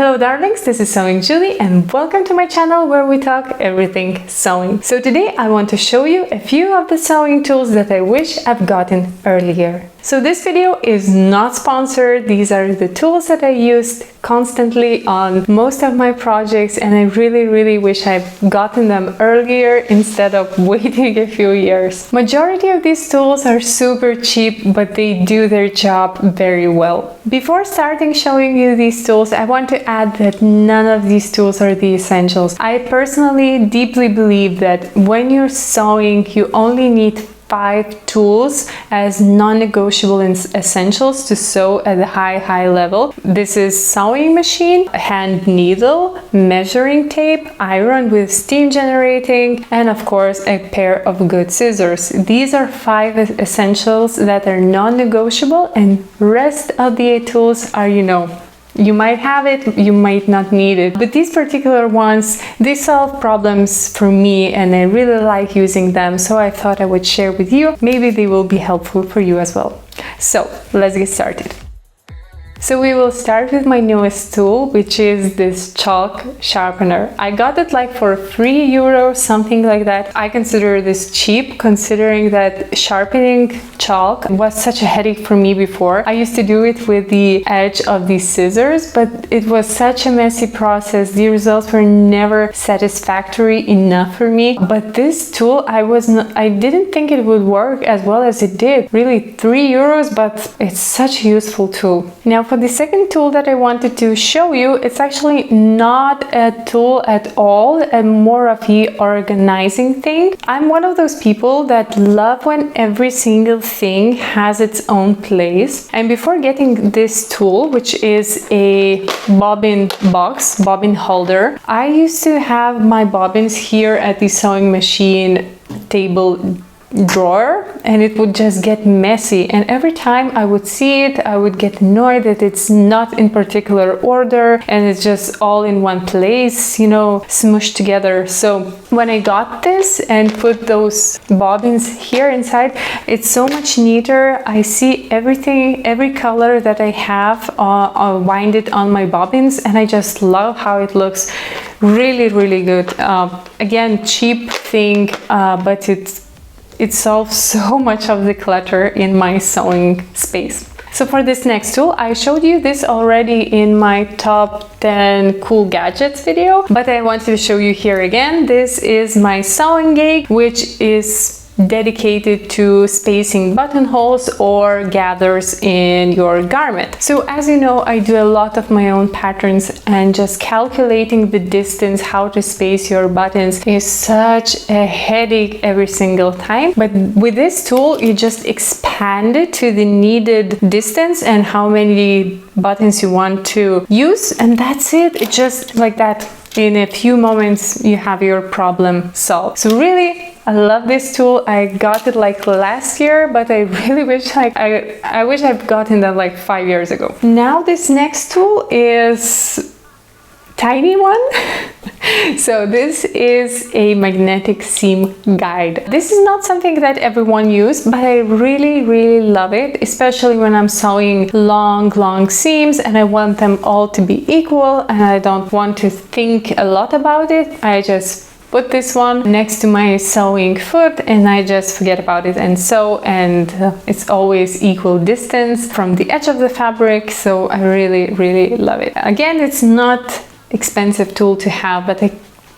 Hello darlings, this is Sewing Julie and welcome to my channel where we talk everything sewing. So today I want to show you a few of the sewing tools that I wish I've gotten earlier. So this video is not sponsored. These are the tools that I used constantly on most of my projects and I really wish I've gotten them earlier instead of waiting a few years. Majority of these tools are super cheap, but they do their job very well. Before starting showing you these tools, I want to add that none of these tools are the essentials. I personally deeply believe that when you're sewing, you only need 5 tools as non-negotiable essentials to sew at a high level. This is sewing machine, hand needle, measuring tape, iron with steam generating, and of course a pair of good scissors. These are 5 essentials that are non-negotiable, and rest of the 8 tools are, you might have it, you might not need it, but these particular ones, they solve problems for me and I really like using them, so I thought I would share with you. Maybe they will be helpful for you as well. So let's get started. So we will start with my newest tool, which is this chalk sharpener. I got it like for €3, something like that. I consider this cheap, considering that sharpening chalk was such a headache for me before. I used to do it with the edge of these scissors, but it was such a messy process. The results were never satisfactory enough for me. But this tool, I didn't think it would work as well as it did. Really, €3, but it's such a useful tool. Now, for the second tool that I wanted to show you, it's actually not a tool at all, and more of the organizing thing. I'm one of those people that love when every single thing has its own place. And before getting this tool, which is a bobbin box, bobbin holder, I used to have my bobbins here at the sewing machine table drawer, and it would just get messy, and every time I would see it I would get annoyed that it's not in particular order and it's just all in one place, smushed together. So when I got this and put those bobbins here inside, it's so much neater. I see everything, every color that I have wind it on my bobbins, and I just love how it looks. Really good. Again, cheap thing, but it solves so much of the clutter in my sewing space. So for this next tool, I showed you this already in my top 10 cool gadgets video, but I wanted to show you here again. This is my sewing gauge, which is dedicated to spacing buttonholes or gathers in your garment. So as you know, I do a lot of my own patterns, and just calculating the distance, how to space your buttons, is such a headache every single time. But with this tool, you just expand it to the needed distance and how many buttons you want to use, and that's it. It's just like that. In a few moments, you have your problem solved. So really, I love this tool. I got it like last year, but I really wish I wish I've gotten that like 5 years ago. Now this next tool is tiny one. So this is a magnetic seam guide. This is not something that everyone uses, but I really love it, especially when I'm sewing long seams and I want them all to be equal and I don't want to think a lot about it. I just put this one next to my sewing foot and I just forget about it and sew, and it's always equal distance from the edge of the fabric. So I really love it. Again, it's not expensive tool to have, but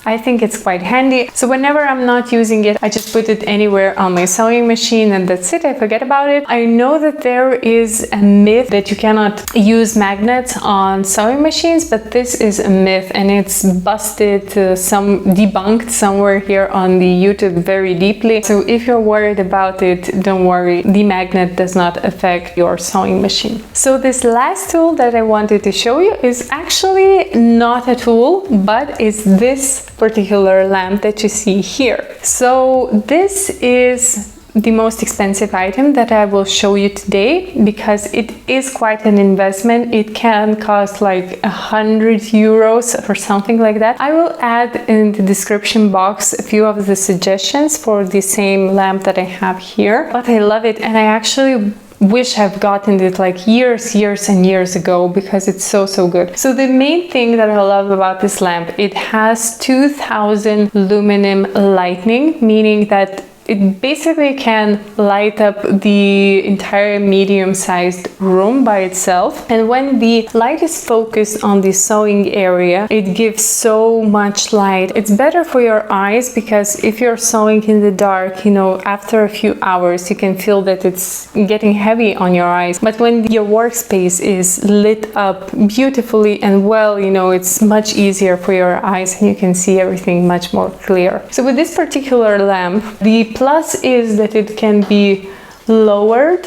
I think it's quite handy. So whenever I'm not using it, I just put it anywhere on my sewing machine and that's it. I forget about it. I know that there is a myth that you cannot use magnets on sewing machines, but this is a myth and it's busted, debunked somewhere here on the YouTube very deeply. So if you're worried about it, don't worry. The magnet does not affect your sewing machine. So this last tool that I wanted to show you is actually not a tool, but it's this particular lamp that you see here. So this is the most expensive item that I will show you today because it is quite an investment. It can cost like €100 or something like that. I will add in the description box a few of the suggestions for the same lamp that I have here, but I love it and I actually wish I've gotten it like years and years ago because it's so good. So the main thing that I love about this lamp, it has 2000 lumen lightning, meaning that it basically can light up the entire medium-sized room by itself. And when the light is focused on the sewing area, it gives so much light. It's better for your eyes because if you're sewing in the dark, you know, after a few hours, you can feel that it's getting heavy on your eyes. But when your workspace is lit up beautifully and well, you know, it's much easier for your eyes and you can see everything much more clear. So with this particular lamp, the plus is that it can be lowered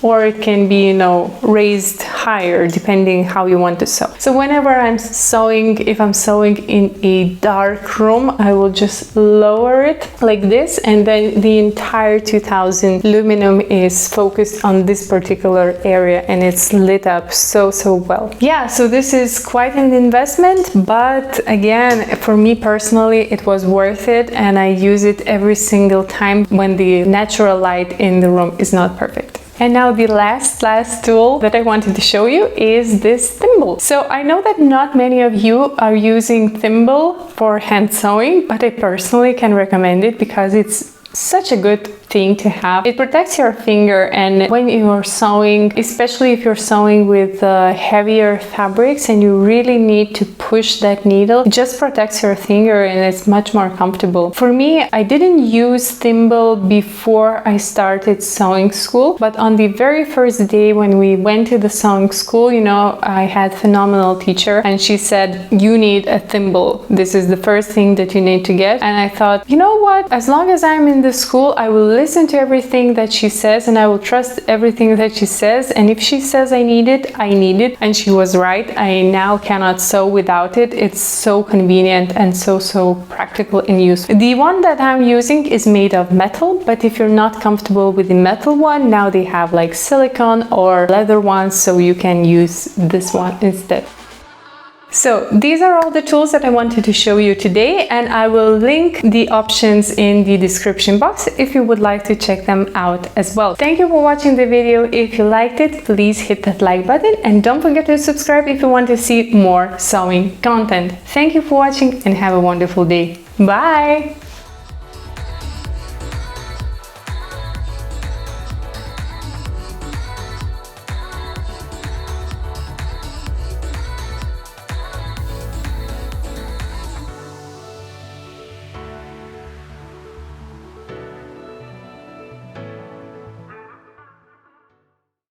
or it can be, you know, raised higher depending how you want to sew. So whenever I'm sewing, if I'm sewing in a dark room, I will just lower it like this, and then the entire 2000 luminum is focused on this particular area and it's lit up so well. Yeah, so this is quite an investment, but again, for me personally, it was worth it, and I use it every single time when the natural light in the room is not perfect. And now the last tool that I wanted to show you is this thimble. So I know that not many of you are using thimble for hand sewing, but I personally can recommend it because it's such a good thing to have. It protects your finger, and when you're sewing, especially if you're sewing with heavier fabrics and you really need to push that needle, it just protects your finger and it's much more comfortable. For me, I didn't use thimble before I started sewing school, but on the very first day when we went to the sewing school, you know, I had a phenomenal teacher and she said, you need a thimble. This is the first thing that you need to get. And I thought, you know what, as long as I'm in the school, I will listen to everything that she says and I will trust everything that she says, and if she says I need it, I need it. And she was right. I now cannot sew without it. It's so convenient and so practical and useful. The one that I'm using is made of metal, but if you're not comfortable with the metal one, now they have like silicone or leather ones, so you can use this one instead. So these are all the tools that I wanted to show you today, and I will link the options in the description box if you would like to check them out as well. Thank you for watching the video. If you liked it, please hit that like button and don't forget to subscribe if you want to see more sewing content. Thank you for watching and have a wonderful day. Bye!